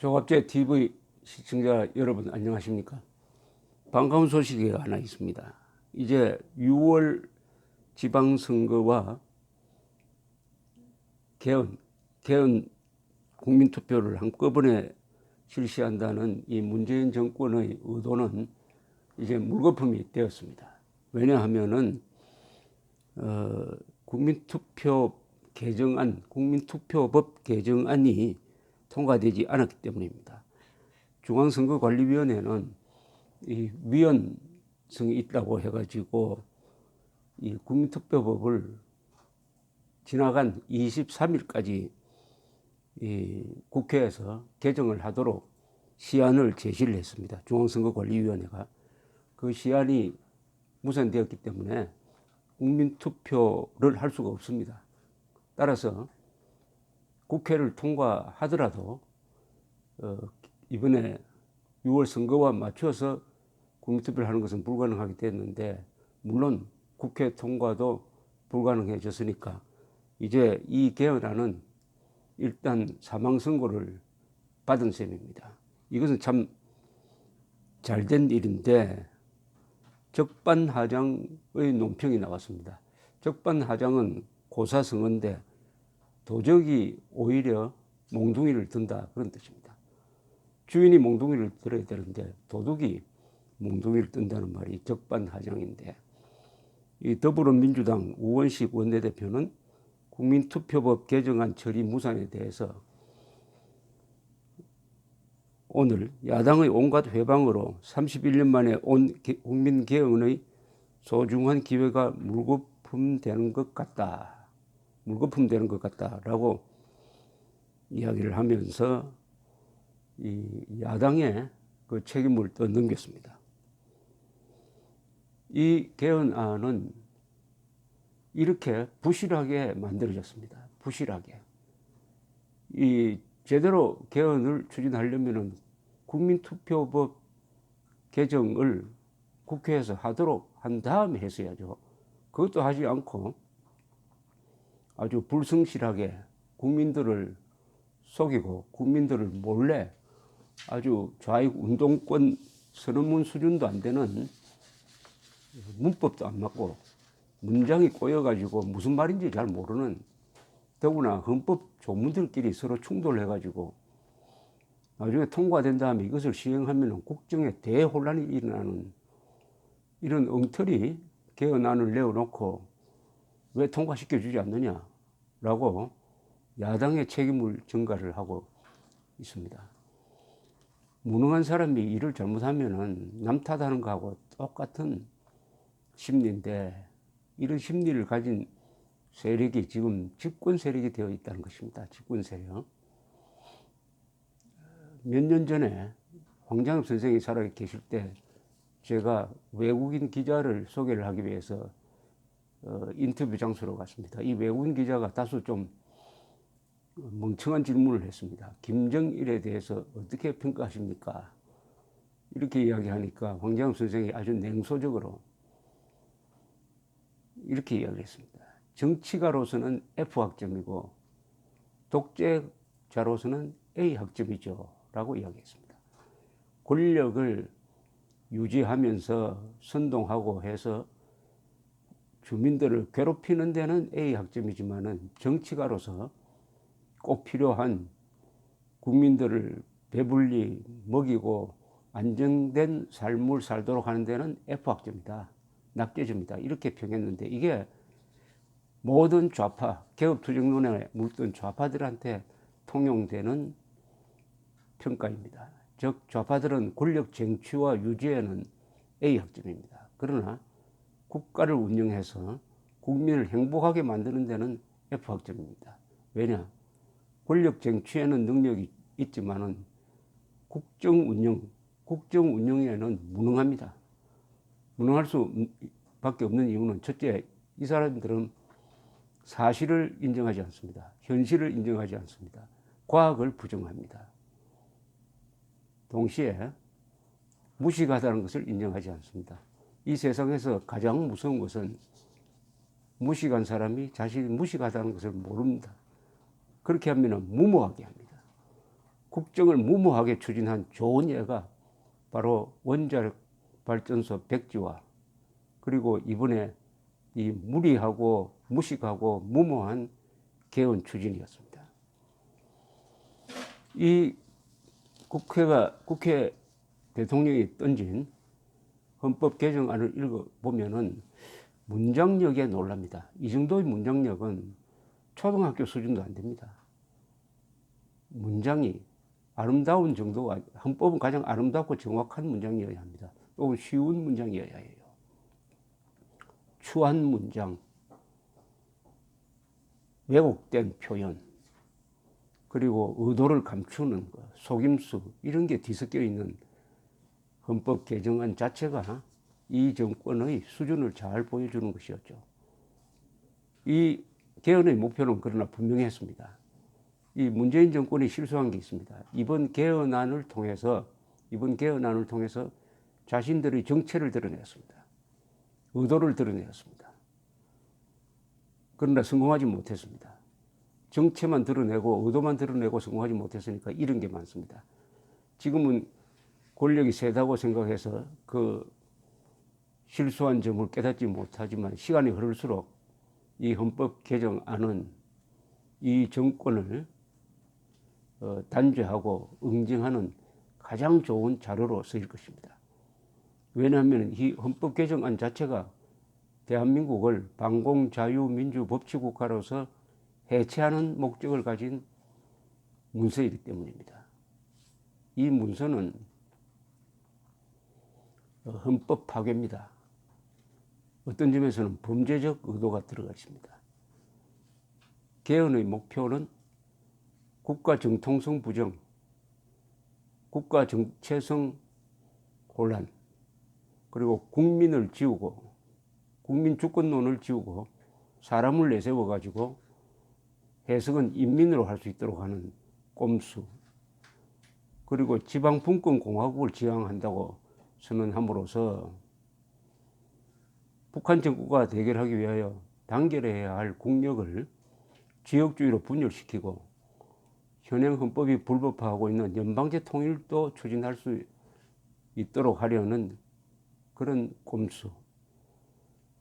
조갑제 TV 시청자 여러분 안녕하십니까? 반가운 소식이 하나 있습니다. 이제 6월 지방선거와 개헌 국민투표를 한꺼번에 실시한다는 이 문재인 정권의 의도는 이제 물거품이 되었습니다. 왜냐하면은 국민투표법 개정안이 통과되지 않았기 때문입니다. 중앙선거관리위원회는 이 위헌성이 있다고 해가지고 이 국민투표법을 지나간 23일까지 이 국회에서 개정을 하도록 시안을 제시를 했습니다. 중앙선거관리위원회가 그 시안이 무산되었기 때문에 국민투표를 할 수가 없습니다. 따라서 국회를 통과하더라도 이번에 6월 선거와 맞춰서 국민투표를 하는 것은 불가능하게 됐는데, 물론 국회 통과도 불가능해졌으니까 이제 이 개헌안은 일단 사망선고를 받은 셈입니다. 이것은 참 잘된 일인데 적반하장의 논평이 나왔습니다. 적반하장은 고사성어인데 도적이 오히려 몽둥이를 든다, 그런 뜻입니다. 주인이 몽둥이를 들어야 되는데 도둑이 몽둥이를 든다는 말이 적반하장인데, 이 더불어민주당 우원식 원내대표는 국민투표법 개정안 처리 무산에 대해서 오늘 야당의 온갖 회방으로 31년 만에 온 국민개헌의 소중한 기회가 물거품되는 것 같다라고 이야기를 하면서 이 야당의 그 책임을 떠넘겼습니다. 이 개헌안은 이렇게 부실하게 만들어졌습니다. 부실하게. 이 제대로 개헌을 추진하려면은 국민투표법 개정을 국회에서 하도록 한 다음에 했어야죠. 그것도 하지 않고 아주 불성실하게 국민들을 속이고 국민들을 몰래 아주 좌익 운동권 선언문 수준도 안 되는 문법도 안 맞고 문장이 꼬여가지고 무슨 말인지 잘 모르는, 더구나 헌법 조문들끼리 서로 충돌해가지고 나중에 통과된 다음에 이것을 시행하면 국정에 대혼란이 일어나는 이런 엉터리 개헌안을 내어놓고 왜 통과시켜주지 않느냐라고 야당의 책임을 전가를 하고 있습니다. 무능한 사람이 일을 잘못하면 남 탓하는 거하고 똑같은 심리인데, 이런 심리를 가진 세력이 지금 집권 세력이 되어 있다는 것입니다. 집권 세력. 몇 년 전에 황장엽 선생이 살아 계실 때 제가 외국인 기자를 소개를 하기 위해서 인터뷰 장소로 갔습니다. 이 외국인 기자가 다소 좀 멍청한 질문을 했습니다. 김정일에 대해서 어떻게 평가하십니까? 이렇게 이야기하니까 황장엽 선생이 아주 냉소적으로 이렇게 이야기했습니다. 정치가로서는 F학점이고 독재자로서는 A학점이죠 라고 이야기했습니다. 권력을 유지하면서 선동하고 해서 주민들을 괴롭히는 데는 A학점이지만은 정치가로서 꼭 필요한 국민들을 배불리 먹이고 안정된 삶을 살도록 하는 데는 F학점이다, 낙제점이다, 이렇게 평했는데, 이게 모든 좌파, 개업투쟁론에 물든 좌파들한테 통용되는 평가입니다. 즉 좌파들은 권력 쟁취와 유지에는 A학점입니다. 그러나 국가를 운영해서 국민을 행복하게 만드는 데는 F학점입니다. 왜냐? 권력 쟁취에는 능력이 있지만은 국정 운영에는 무능합니다. 무능할 수밖에 없는 이유는, 첫째, 이 사람들은 사실을 인정하지 않습니다. 현실을 인정하지 않습니다. 과학을 부정합니다. 동시에 무식하다는 것을 인정하지 않습니다. 이 세상에서 가장 무서운 것은 무식한 사람이 자신이 무식하다는 것을 모릅니다. 그렇게 하면 무모하게 합니다. 국정을 무모하게 추진한 좋은 예가 바로 원자력 발전소 백지화, 그리고 이번에 이 무리하고 무식하고 무모한 개헌 추진이었습니다. 이 국회 대통령이 던진 헌법 개정안을 읽어보면은 문장력에 놀랍니다. 이 정도의 문장력은 초등학교 수준도 안 됩니다. 문장이 아름다운 정도가, 헌법은 가장 아름답고 정확한 문장이어야 합니다. 또 쉬운 문장이어야 해요. 추한 문장, 왜곡된 표현, 그리고 의도를 감추는 것, 속임수, 이런 게 뒤섞여 있는 헌법 개정안 자체가 이 정권의 수준을 잘 보여주는 것이었죠. 이 개헌의 목표는 그러나 분명했습니다. 이 문재인 정권이 실수한 게 있습니다. 이번 개헌안을 통해서 자신들의 정체를 드러냈습니다. 의도를 드러냈습니다. 그러나 성공하지 못했습니다. 정체만 드러내고 의도만 드러내고 성공하지 못했으니까 이런 게 많습니다. 지금은 권력이 세다고 생각해서 그 실수한 점을 깨닫지 못하지만 시간이 흐를수록 이 헌법 개정안은 이 정권을 단죄하고 응징하는 가장 좋은 자료로 쓰일 것입니다. 왜냐하면 이 헌법 개정안 자체가 대한민국을 반공자유민주법치국가로서 해체하는 목적을 가진 문서이기 때문입니다. 이 문서는 헌법 파괴입니다. 어떤 점에서는 범죄적 의도가 들어가 있습니다. 개헌의 목표는 국가 정통성 부정, 국가 정체성 혼란, 그리고 국민을 지우고 국민 주권론을 지우고 사람을 내세워 가지고 해석은 인민으로 할 수 있도록 하는 꼼수, 그리고 지방분권 공화국을 지향한다고 선언함으로써 북한 정권과 대결하기 위하여 단결해야 할 국력을 지역주의로 분열시키고 현행 헌법이 불법화하고 있는 연방제 통일도 추진할 수 있도록 하려는 그런 꼼수.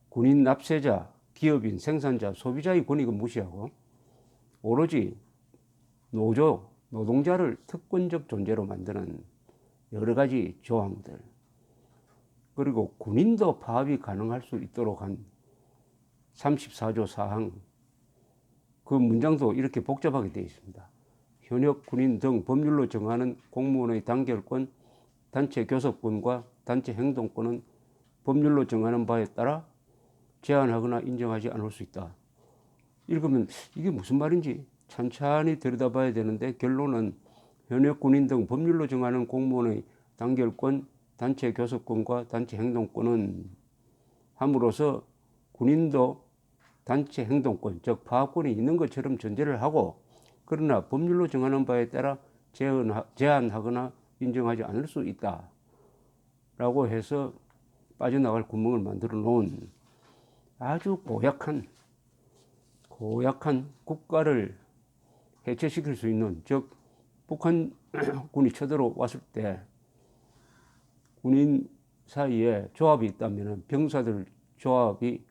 군인 납세자, 기업인, 생산자, 소비자의 권익을 무시하고 오로지 노조, 노동자를 특권적 존재로 만드는 여러 가지 조항들, 그리고 군인도 파업이 가능할 수 있도록 한 34조 사항, 그 문장도 이렇게 복잡하게 되어 있습니다. 현역 군인 등 법률로 정하는 공무원의 단결권, 단체 교섭권과 단체 행동권은 법률로 정하는 바에 따라 제한하거나 인정하지 않을 수 있다. 읽으면 이게 무슨 말인지 찬찬히 들여다봐야 되는데, 결론은 현역 군인 등 법률로 정하는 공무원의 단결권, 단체 교섭권과 단체 행동권은 함으로써 군인도 단체 행동권, 즉 파업권이 있는 것처럼 전제를 하고, 그러나 법률로 정하는 바에 따라 제한하거나 인정하지 않을 수 있다 라고 해서 빠져나갈 구멍을 만들어 놓은 아주 고약한 국가를 해체시킬 수 있는, 즉 북한군이 쳐들어왔을 때 군인 사이에 조합이 있다면 병사들 조합이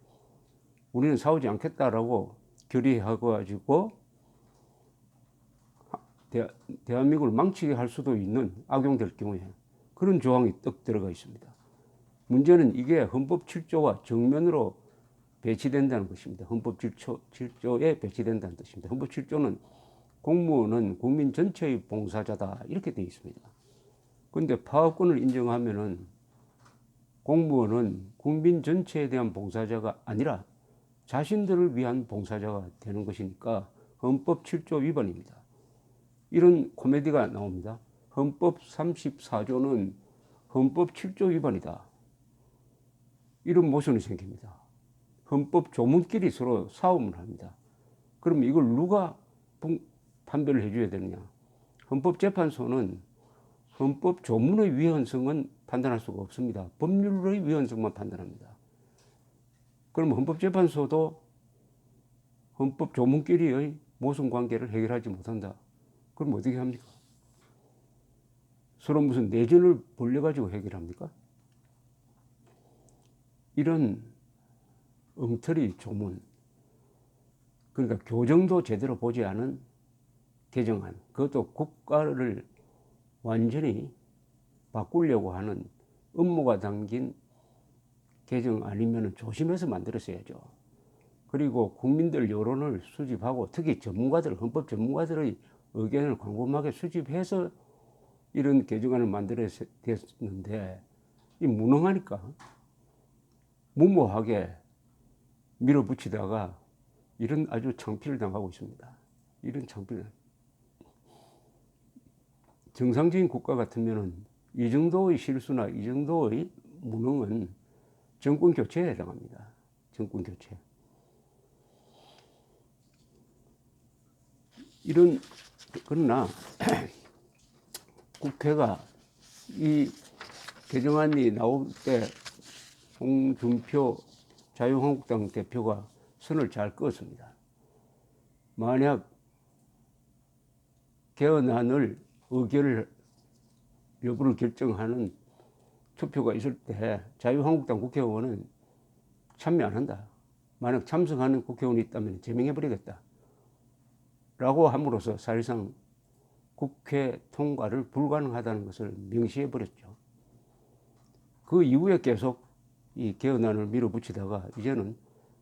우리는 싸우지 않겠다라고 결의해가지고 대한민국을 망치게 할 수도 있는, 악용될 경우에 그런 조항이 딱 들어가 있습니다. 문제는 이게 헌법 7조와 정면으로 배치된다는 것입니다. 헌법 7조에 배치된다는 뜻입니다. 헌법 7조는 공무원은 국민 전체의 봉사자다 이렇게 되어 있습니다. 그런데 파업권을 인정하면은 공무원은 국민 전체에 대한 봉사자가 아니라 자신들을 위한 봉사자가 되는 것이니까 헌법 7조 위반입니다. 이런 코미디가 나옵니다. 헌법 34조는 헌법 7조 위반이다. 이런 모션이 생깁니다. 헌법 조문끼리 서로 싸움을 합니다. 그럼 이걸 누가 판별을 해줘야 되느냐? 헌법재판소는 헌법 조문의 위헌성은 판단할 수가 없습니다. 법률의 위헌성만 판단합니다. 그럼 헌법재판소도 헌법 조문끼리의 모순관계를 해결하지 못한다. 그럼 어떻게 합니까? 서로 무슨 내전을 벌려가지고 해결합니까? 이런 엉터리 조문, 그러니까 교정도 제대로 보지 않은 개정안, 그것도 국가를 완전히 바꾸려고 하는 음모가 담긴 개정 아니면 조심해서 만들었어야죠. 그리고 국민들 여론을 수집하고 특히 전문가들, 헌법 전문가들의 의견을 꼼꼼하게 수집해서 이런 개정안을 만들어야 됐는데 이 무능하니까 무모하게 밀어붙이다가 이런 아주 창피를 당하고 있습니다. 이런 창피를. 정상적인 국가 같으면은 이 정도의 실수나 이 정도의 무능은 정권 교체에 해당합니다. 정권 교체. 그러나 국회가 이 개정안이 나올 때 홍준표 자유한국당 대표가 선을 잘 그었습니다. 만약 개헌안을 의결을 여부를 결정하는 투표가 있을 때 자유한국당 국회의원은 참여 안 한다. 만약 참석하는 국회의원이 있다면 제명해버리겠다. 라고 함으로써 사실상 국회 통과를 불가능하다는 것을 명시해버렸죠. 그 이후에 계속 이 개헌안을 밀어붙이다가 이제는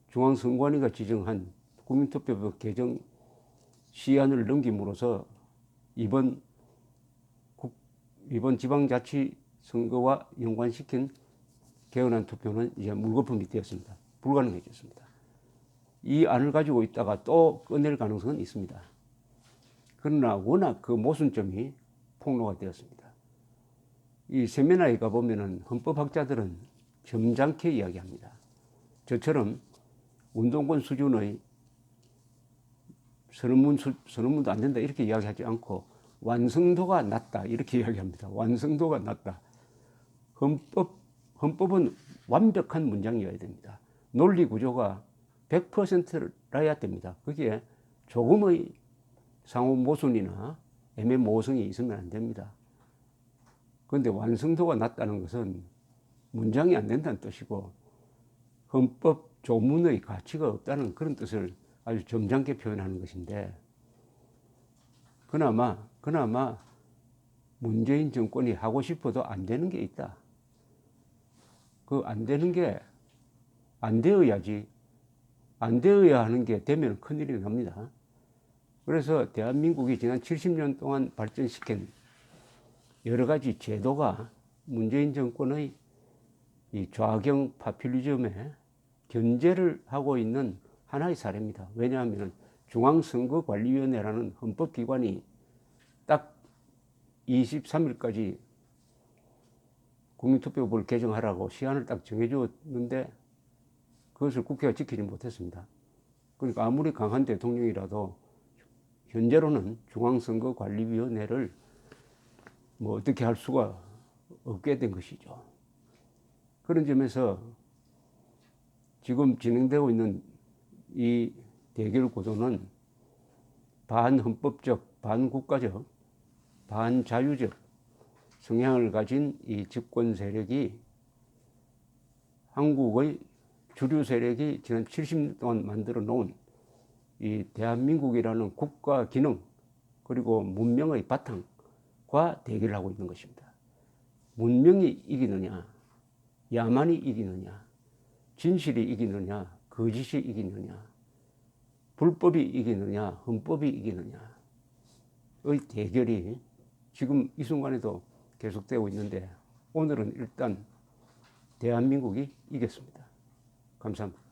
중앙선관위가 지정한 국민투표법 개정 시한을 넘김으로써 이번 지방자치선거와 연관시킨 개헌안 투표는 이제 물거품이 되었습니다. 불가능해졌습니다. 이 안을 가지고 있다가 또 꺼낼 가능성은 있습니다. 그러나 워낙 그 모순점이 폭로가 되었습니다. 이 세미나에 가보면은 헌법학자들은 점잖게 이야기합니다. 저처럼 운동권 수준의 선언문도 안 된다 이렇게 이야기하지 않고 완성도가 낮다 이렇게 이야기합니다. 완성도가 낮다. 헌법은 완벽한 문장이어야 됩니다. 논리 구조가 100%라야 됩니다. 거기에 조금의 상호 모순이나 애매모호성이 있으면 안 됩니다. 그런데 완성도가 낮다는 것은 문장이 안 된다는 뜻이고 헌법 조문의 가치가 없다는 그런 뜻을 아주 점잖게 표현하는 것인데 그나마 문재인 정권이 하고 싶어도 안 되는 게 있다. 그 안 되는 게 안 되어야지. 안 되어야 하는 게 되면 큰일이 납니다. 그래서 대한민국이 지난 70년 동안 발전시킨 여러 가지 제도가 문재인 정권의 이 좌경 파퓰리즘에 견제를 하고 있는 하나의 사례입니다. 왜냐하면 중앙선거관리위원회라는 헌법기관이 딱 23일까지 국민투표법을 개정하라고 시한을 딱 정해줬는데 그것을 국회가 지키지 못했습니다. 그러니까 아무리 강한 대통령이라도 현재로는 중앙선거관리위원회를 뭐 어떻게 할 수가 없게 된 것이죠. 그런 점에서 지금 진행되고 있는 이 대결 구도는 반헌법적, 반국가적, 반자유적 성향을 가진 이 집권 세력이 한국의 주류 세력이 지난 70년 동안 만들어 놓은 이 대한민국이라는 국가 기능 그리고 문명의 바탕과 대결을 하고 있는 것입니다. 문명이 이기느냐, 야만이 이기느냐, 진실이 이기느냐, 거짓이 이기느냐, 불법이 이기느냐, 헌법이 이기느냐의 대결이 지금 이 순간에도 계속되고 있는데 오늘은 일단 대한민국이 이겼습니다. 감사합니다.